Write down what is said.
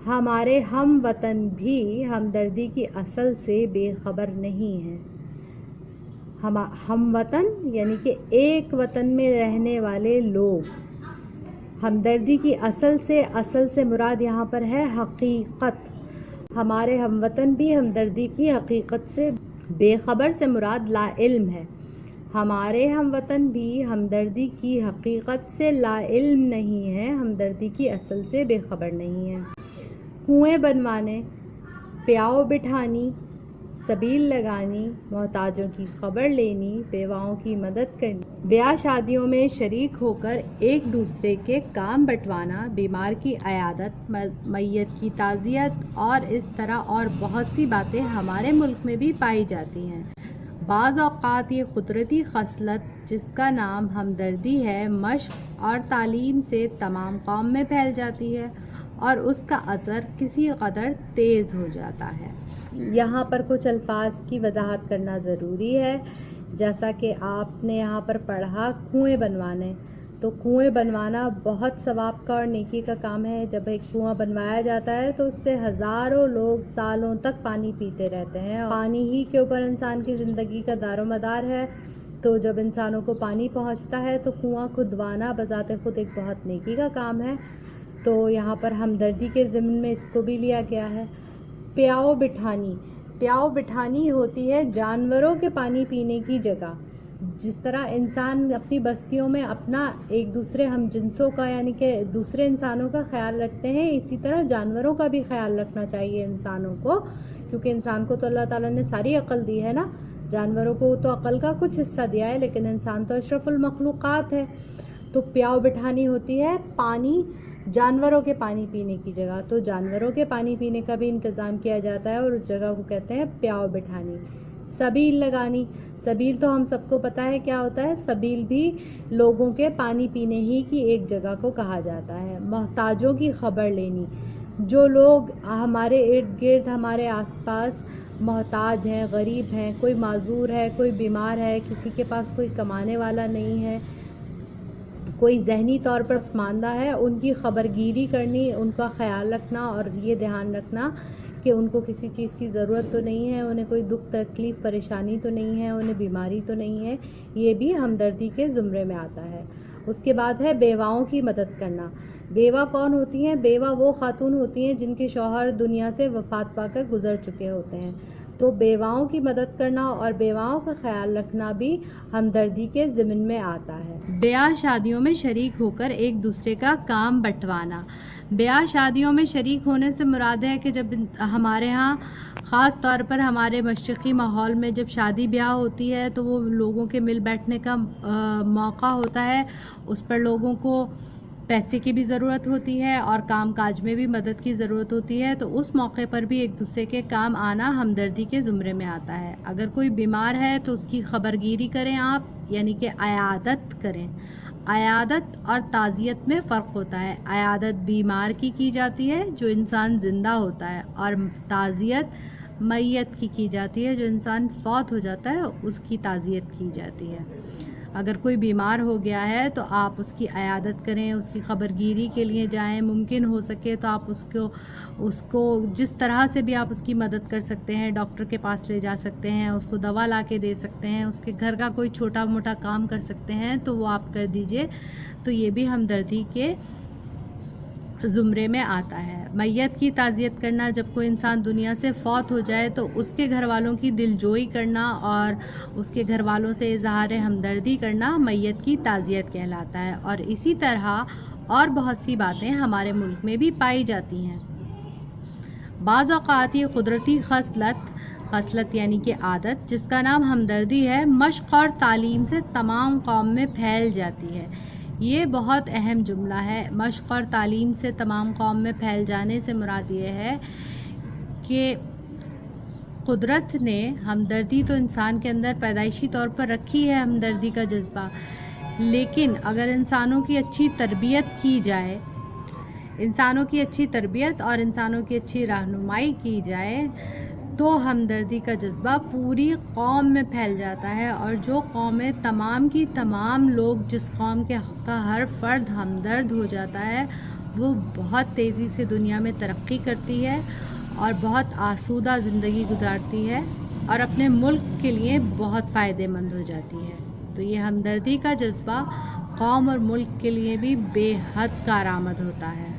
ہمارے ہم وطن بھی ہمدردی کی اصل سے بے خبر نہیں ہیں۔ ہم وطن یعنی کہ ایک وطن میں رہنے والے لوگ۔ ہمدردی کی اصل سے مراد یہاں پر ہے حقیقت۔ ہمارے ہم وطن بھی ہمدردی کی حقیقت سے بے خبر سے مراد لا علم ہے۔ ہمارے ہم وطن بھی ہمدردی کی حقیقت سے لا علم نہیں ہیں، ہمدردی کی اصل سے بے خبر نہیں ہیں۔ کنویں بنوانے، پیاؤ بٹھانی، سبیل لگانی، محتاجوں کی خبر لینی، بیواؤں کی مدد کرنی، بیاہ شادیوں میں شریک ہو کر ایک دوسرے کے کام بٹوانا، بیمار کی عیادت، میت کی تعزیت اور اس طرح اور بہت سی باتیں ہمارے ملک میں بھی پائی جاتی ہیں۔ بعض اوقات یہ قدرتی خصلت جس کا نام ہمدردی ہے، مشق اور تعلیم سے تمام قوم میں پھیل جاتی ہے اور اس کا اثر کسی قدر تیز ہو جاتا ہے۔ یہاں پر کچھ الفاظ کی وضاحت کرنا ضروری ہے، جیسا کہ آپ نے یہاں پر پڑھا کنویں بنوانے، تو کنویں بنوانا بہت ثواب کا اور نیکی کا کام ہے۔ جب ایک کنواں بنوایا جاتا ہے تو اس سے ہزاروں لوگ سالوں تک پانی پیتے رہتے ہیں، پانی ہی کے اوپر انسان کی زندگی کا دار و مدار ہے۔ تو جب انسانوں کو پانی پہنچتا ہے تو کنواں کھدوانا بذات خود ایک بہت نیکی کا کام ہے، تو یہاں پر ہمدردی کے ضمن میں اس کو بھی لیا گیا ہے۔ پیاؤ بٹھانی ہوتی ہے جانوروں کے پانی پینے کی جگہ۔ جس طرح انسان اپنی بستیوں میں اپنا ایک دوسرے ہم جنسوں کا یعنی کہ دوسرے انسانوں کا خیال رکھتے ہیں، اسی طرح جانوروں کا بھی خیال رکھنا چاہیے انسانوں کو، کیونکہ انسان کو تو اللہ تعالیٰ نے ساری عقل دی ہے نا، جانوروں کو تو عقل کا کچھ حصہ دیا ہے، لیکن انسان تو اشرف المخلوقات ہے۔ تو پیاؤ بٹھانی ہوتی ہے پانی جانوروں کے پانی پینے کی جگہ، تو جانوروں کے پانی پینے کا بھی انتظام کیا جاتا ہے اور اس جگہ کو کہتے ہیں پیاؤ بٹھانی۔ سبیل لگانی، سبیل تو ہم سب کو پتہ ہے کیا ہوتا ہے، سبیل بھی لوگوں کے پانی پینے ہی کی ایک جگہ کو کہا جاتا ہے۔ محتاجوں کی خبر لینی، جو لوگ ہمارے ارد گرد ہمارے آس پاس محتاج ہیں، غریب ہیں، کوئی معذور ہے، کوئی بیمار ہے، کسی کے پاس کوئی کمانے والا نہیں ہے، کوئی ذہنی طور پر پسماندہ ہے، ان کی خبر گیری کرنی، ان کا خیال رکھنا اور یہ دھیان رکھنا کہ ان کو کسی چیز کی ضرورت تو نہیں ہے، انہیں کوئی دکھ تکلیف پریشانی تو نہیں ہے، انہیں بیماری تو نہیں ہے، یہ بھی ہمدردی کے زمرے میں آتا ہے۔ اس کے بعد ہے بیواؤں کی مدد کرنا۔ بیوہ کون ہوتی ہیں؟ بیوہ وہ خاتون ہوتی ہیں جن کے شوہر دنیا سے وفات پا کر گزر چکے ہوتے ہیں، تو بیواؤں کی مدد کرنا اور بیواؤں کا خیال رکھنا بھی ہمدردی کے ضمن میں آتا ہے۔ بیاہ شادیوں میں شریک ہو کر ایک دوسرے کا کام بٹوانا۔ بیاہ شادیوں میں شریک ہونے سے مراد ہے کہ جب ہمارے ہاں خاص طور پر ہمارے مشرقی ماحول میں جب شادی بیاہ ہوتی ہے تو وہ لوگوں کے مل بیٹھنے کا موقع ہوتا ہے، اس پر لوگوں کو پیسے کی بھی ضرورت ہوتی ہے اور کام کاج میں بھی مدد کی ضرورت ہوتی ہے، تو اس موقع پر بھی ایک دوسرے کے کام آنا ہمدردی کے زمرے میں آتا ہے۔ اگر کوئی بیمار ہے تو اس کی خبر گیری کریں آپ، یعنی کہ عیادت کریں۔ عیادت اور تعزیت میں فرق ہوتا ہے۔ عیادت بیمار کی جاتی ہے جو انسان زندہ ہوتا ہے، اور تعزیت میت کی جاتی ہے جو انسان فوت ہو جاتا ہے، اس کی تعزیت کی جاتی ہے۔ اگر کوئی بیمار ہو گیا ہے تو آپ اس کی عیادت کریں، اس کی خبر گیری کے لیے جائیں، ممکن ہو سکے تو آپ اس کو جس طرح سے بھی آپ اس کی مدد کر سکتے ہیں، ڈاکٹر کے پاس لے جا سکتے ہیں، اس کو دوا لا کے دے سکتے ہیں، اس کے گھر کا کوئی چھوٹا موٹا کام کر سکتے ہیں تو وہ آپ کر دیجئے، تو یہ بھی ہمدردی کے زمرے میں آتا ہے۔ میت کی تعزیت کرنا، جب کوئی انسان دنیا سے فوت ہو جائے تو اس کے گھر والوں کی دلجوئی کرنا اور اس کے گھر والوں سے اظہار ہمدردی کرنا میت کی تعزیت کہلاتا ہے، اور اسی طرح اور بہت سی باتیں ہمارے ملک میں بھی پائی جاتی ہیں۔ بعض اوقات یہ قدرتی خصلت یعنی کہ عادت جس کا نام ہمدردی ہے، مشق اور تعلیم سے تمام قوم میں پھیل جاتی ہے۔ یہ بہت اہم جملہ ہے۔ مشق اور تعلیم سے تمام قوم میں پھیل جانے سے مراد یہ ہے کہ قدرت نے ہمدردی تو انسان کے اندر پیدائشی طور پر رکھی ہے، ہمدردی کا جذبہ، لیکن اگر انسانوں کی اچھی تربیت کی جائے، انسانوں کی اچھی تربیت اور انسانوں کی اچھی رہنمائی کی جائے تو ہمدردی کا جذبہ پوری قوم میں پھیل جاتا ہے، اور جو قومیں تمام کی تمام لوگ جس قوم کا ہر فرد ہمدرد ہو جاتا ہے وہ بہت تیزی سے دنیا میں ترقی کرتی ہے اور بہت آسودہ زندگی گزارتی ہے اور اپنے ملک کے لیے بہت فائدہ مند ہو جاتی ہے۔ تو یہ ہمدردی کا جذبہ قوم اور ملک کے لیے بھی بے حد کارآمد ہوتا ہے۔